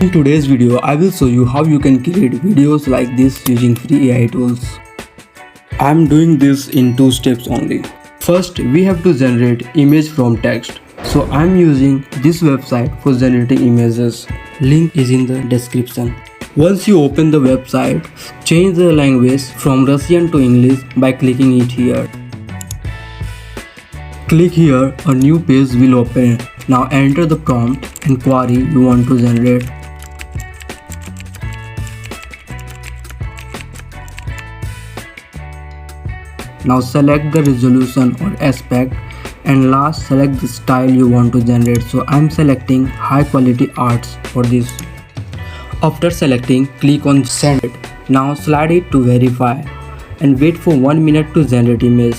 In today's video, I will show you how you can create videos like this using free AI tools. I am doing this in 2 steps only. First, we have to generate image from text. So I am using this website for generating images. Link is in the description. Once you open the website, change the language from Russian to English by clicking it here. Click here, a new page will open. Now enter the prompt and query you want to generate. Now select the resolution or aspect and last select the style you want to generate. So I'm selecting high quality arts for this. After selecting, click on send it. Now slide it to verify and wait for 1 minute to generate image.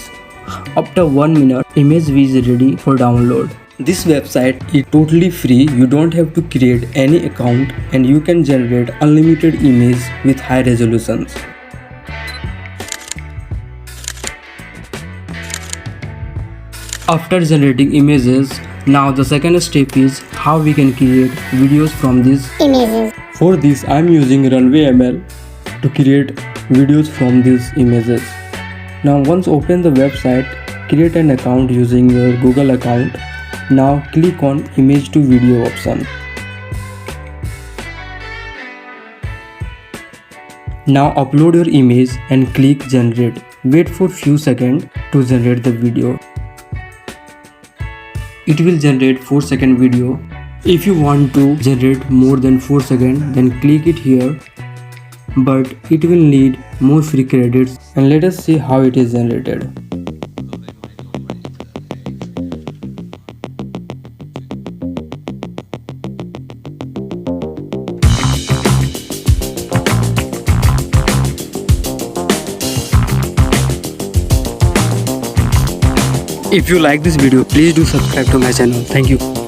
After 1 minute, image is ready for download. This website is totally free. You don't have to create any account and you can generate unlimited image with high resolutions. After generating images, now the second step is how we can create videos from these images. For this, I am using Runway ML to create videos from these images. Now once open the website, create an account using your Google account. Now click on image to video option. Now upload your image and click generate. Wait for few seconds to generate the video. It will generate 4-second video. If you want to generate more than 4 seconds, then click it here. But it will need more free credits, and let us see how it is generated. If you like this video, please do subscribe to my channel. Thank you.